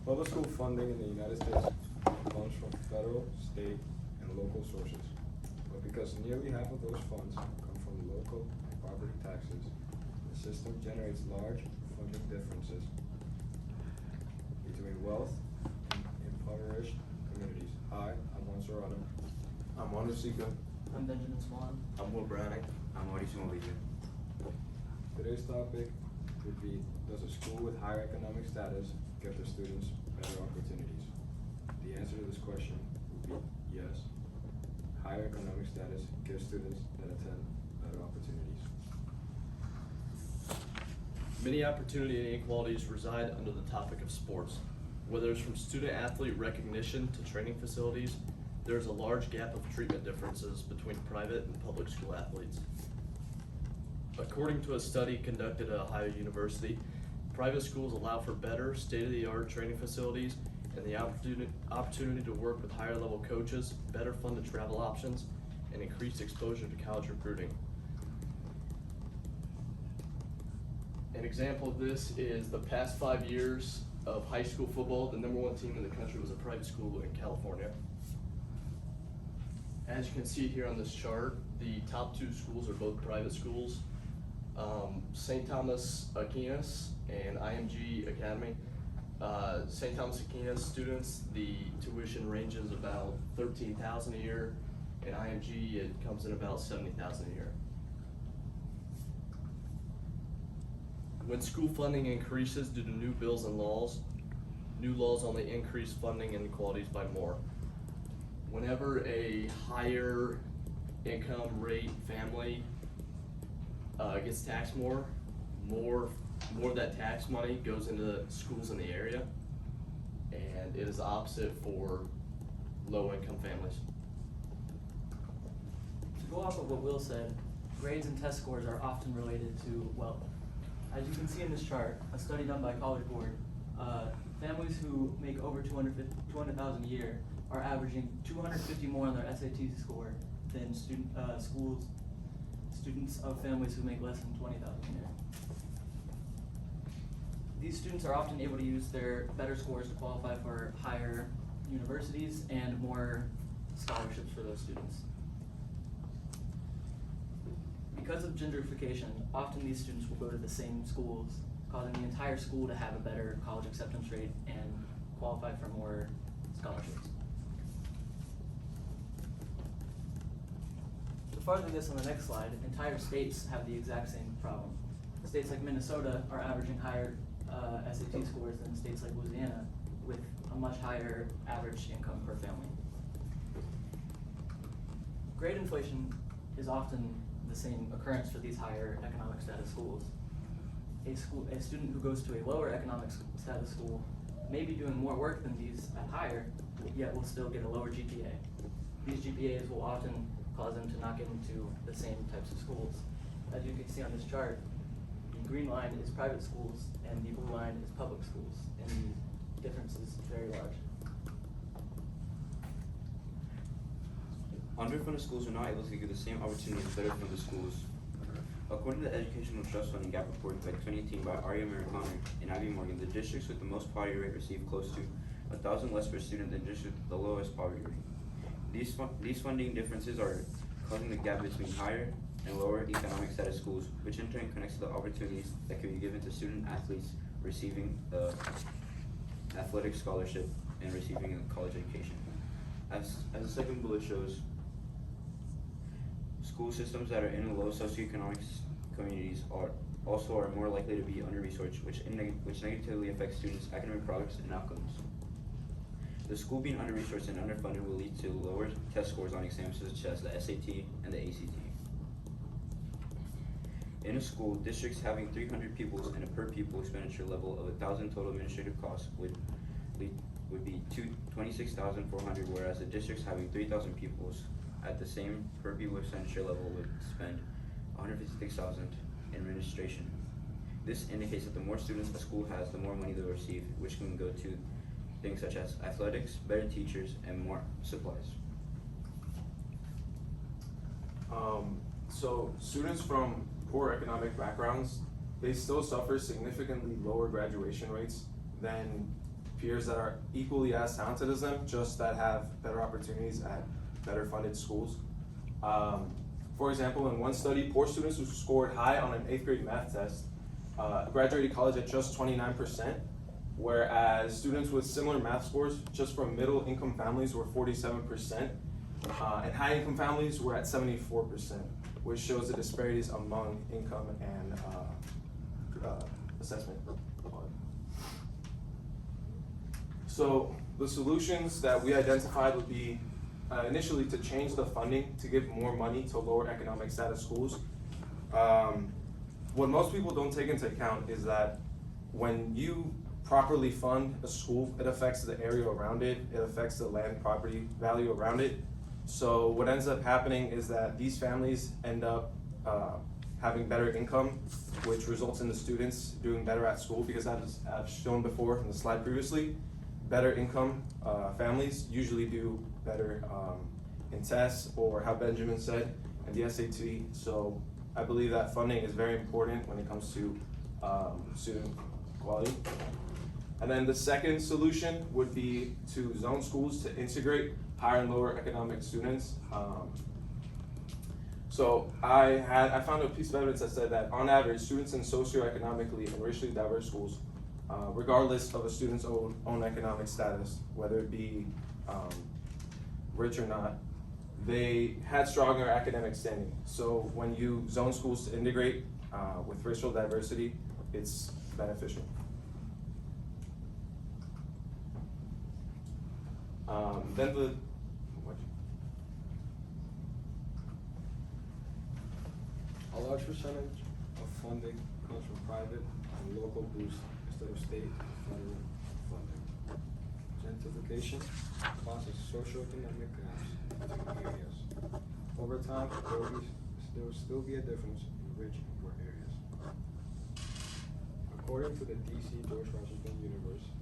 Public school funding in the United States comes from federal, state, and local sources. But because nearly half of those funds come from local and property taxes, the system generates large funding differences between wealth and impoverished communities. Hi, I'm Juan Serrano. I'm Manu Sika. I'm Benjamin Swan. I'm Will Braddock. I'm Mauricio Movilla. Today's topic would be, does a school with higher economic status give their students better opportunities? The answer to this question would be yes. Higher economic status gives students that attend better opportunities. Many opportunity inequalities reside under the topic of sports. Whether it's from student-athlete recognition to training facilities, there is a large gap of treatment differences between private and public school athletes. According to a study conducted at Ohio University, private schools allow for better state-of-the-art training facilities and the opportunity to work with higher-level coaches, better funded travel options, and increased exposure to college recruiting. An example of this is the past 5 years of high school football. The #1 team in the country was a private school in California. As you can see here on this chart, the top two schools are both private schools. St. Thomas Aquinas and IMG Academy. St. Thomas Aquinas students, the tuition ranges about $13,000 a year, and IMG, it comes in about $70,000 a year. When school funding increases due to new bills and laws, new laws only increase funding inequalities by more. Whenever a higher income rate family gets taxed more of that tax money goes into schools in the area, and it is opposite for low income families. To go off of what Will said, grades and test scores are often related to wealth. As you can see in this chart, a study done by College Board, families who make over $200,000 a year are averaging 250 more on their SAT score than students of families who make less than $20,000 a year. These students are often able to use their better scores to qualify for higher universities and more scholarships for those students. Because of gentrification, often these students will go to the same schools, causing the entire school to have a better college acceptance rate and qualify for more scholarships. To further this on the next slide, entire states have the exact same problem. States like Minnesota are averaging higher SAT scores than states like Louisiana, with a much higher average income per family. Grade inflation is often the same occurrence for these higher economic status schools. A student who goes to a lower economic status school may be doing more work than these at higher, yet will still get a lower GPA. These GPAs will often cause them to not get into the same types of schools. As you can see on this chart, the green line is private schools and the blue line is public schools, and the difference is very large. Underfunded schools are not able to give the same opportunity as better funded schools. According to the Educational Trust Funding Gap Report by 2018 by Aria Americano and Ivy Morgan, the districts with the most poverty rate receive close to 1,000 less per student than districts with the lowest poverty rate. These funding differences are causing the gap between higher and lower economic status schools, which in turn connects to the opportunities that can be given to student athletes receiving the athletic scholarship and receiving a college education. As the second bullet shows, school systems that are in low socioeconomic communities are more likely to be under-resourced, which negatively affects students' academic progress and outcomes. The school being under-resourced and underfunded will lead to lower test scores on exams such as the SAT and the ACT. In a school, districts having 300 pupils and a per pupil expenditure level of 1,000 total administrative costs would be 26,400, whereas the districts having 3,000 pupils at the same per pupil expenditure level would spend 156,000 in administration. This indicates that the more students a school has, the more money they will receive, which can go to things such as athletics, better teachers, and more supplies. So students from poor economic backgrounds, they still suffer significantly lower graduation rates than peers that are equally as talented as them, just that have better opportunities at better funded schools. For example, in one study, poor students who scored high on an 8th grade math test graduated college at just 29%, whereas students with similar math scores just from middle income families were 47%, and high income families were at 74%, which shows the disparities among income and assessment. So the solutions that we identified would be initially to change the funding to give more money to lower economic status schools. What most people don't take into account is that when you properly fund a school, it affects the area around it, it affects the land property value around it. So what ends up happening is that these families end up having better income, which results in the students doing better at school, because as I've shown before in the slide previously, better income families usually do better in tests, or how Benjamin said, in the SAT. So I believe that funding is very important when it comes to student quality. And then the second solution would be to zone schools to integrate higher and lower economic students. So I found a piece of evidence that said that on average, students in socioeconomically and racially diverse schools, regardless of a student's own economic status, whether it be rich or not, they had stronger academic standing. So when you zone schools to integrate with racial diversity, it's beneficial. Then A large percentage of funding comes from private and local boosts instead of state and federal funding. Gentrification causes socioeconomic gaps between areas. Over time, there will still be a difference in rich and poor areas. According to the DC George Washington University,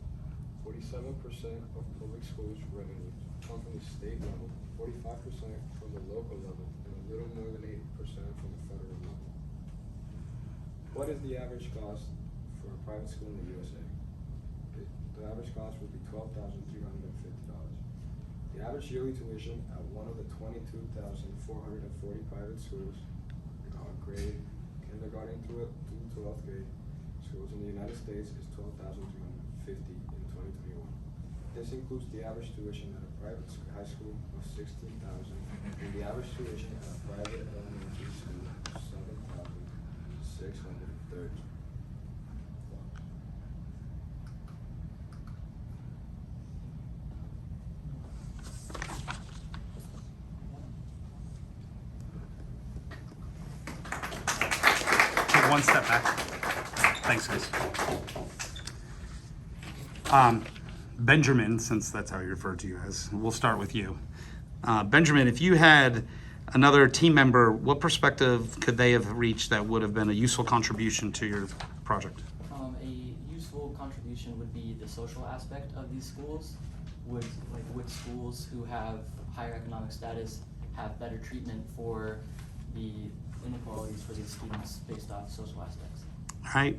47% of public schools revenues come from the state level, 45% from the local level, and a little more than 8% from the federal level. What is the average cost for a private school in the USA? The average cost would be $12,350. The average yearly tuition at one of the 22,440 private schools, grade kindergarten through 12th grade schools in the United States, is $12,350 in 2021. This includes the average tuition at a private high school of $16,000 and the average tuition at a private elementary school of $7,630. Take one step back. Thanks, guys. Benjamin, since that's how you refer to you as, we'll start with you. Benjamin, if you had another team member, what perspective could they have reached that would have been a useful contribution to your project? A useful contribution would be the social aspect of these schools. Would schools who have higher economic status have better treatment for the inequalities for these students based off social aspects? All right.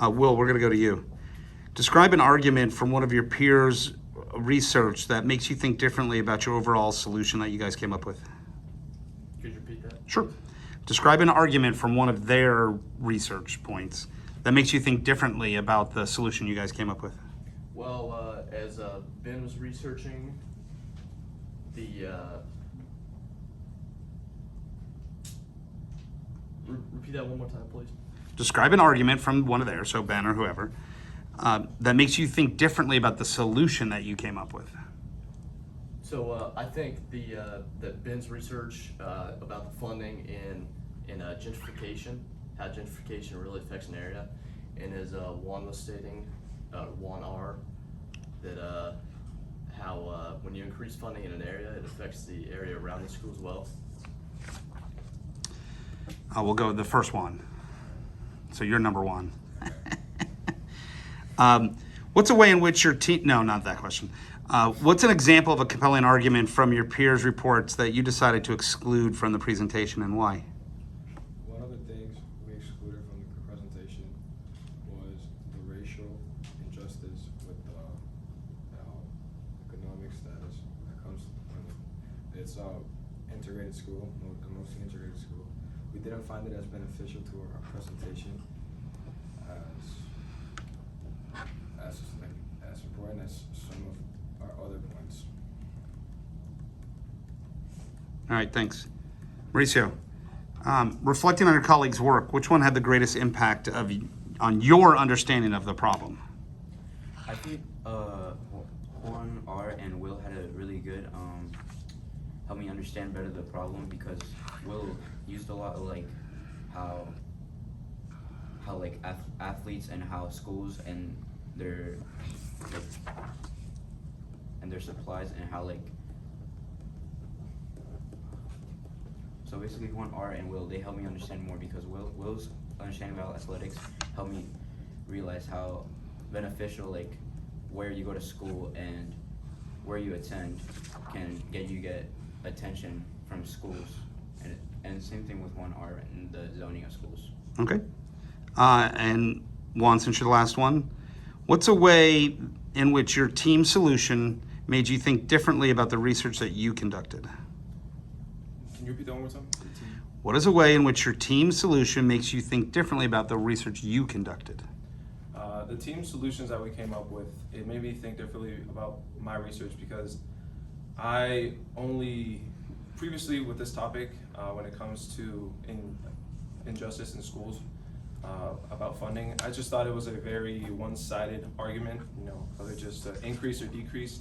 Will, we're going to go to you. Describe an argument from one of your peers' research that makes you think differently about your overall solution that you guys came up with. Could you repeat that? Sure. Describe an argument from one of their research points that makes you think differently about the solution you guys came up with. Well, as Ben was researching the repeat that one more time, please. Describe an argument from one of theirs, so Ben or whoever, that makes you think differently about the solution that you came up with. So I think that Ben's research about the funding in gentrification, how gentrification really affects an area, and as Juan was stating, Juan R, that how when you increase funding in an area, it affects the area around the school as well. We'll go with the first one. So you're number one. What's a way in which your team, no, not that question. What's an example of a compelling argument from your peers' reports that you decided to exclude from the presentation, and why? One of the things we excluded from the presentation was the racial injustice with it's integrated school, mostly integrated school. We didn't find it as beneficial to our presentation as important as some of our other points. All right, thanks. Mauricio, reflecting on your colleagues' work, which one had the greatest impact on your understanding of the problem? I think Juan, Art, and Will had a really good help me understand better the problem, because Will used a lot of like how like athletes and how schools and their supplies and how like, so basically Juan, Art, and Will, they helped me understand more, because Will's understanding about athletics helped me realize how beneficial like where you go to school and where you attend can get attention from schools, and same thing with Juan, Art, and the zoning of schools. Okay. And Juan, since you're the last one, what's a way in which your team solution made you think differently about the research that you conducted? Can you repeat that one more time? What is a way in which your team solution makes you think differently about the research you conducted? The team solutions that we came up with, it made me think differently about my research, because I only previously with this topic, when it comes to injustice in schools, about funding, I just thought it was a very one-sided argument, whether just increase or decrease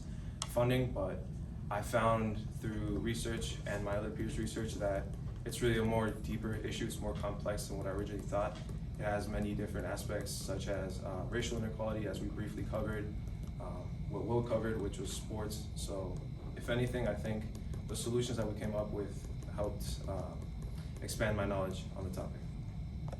funding. But I found through research and my other peers' research that it's really a more deeper issue. It's more complex than what I originally thought. It has many different aspects, such as racial inequality, as we briefly covered, what Will covered, which was sports. So if anything, I think the solutions that we came up with helped expand my knowledge on the topic.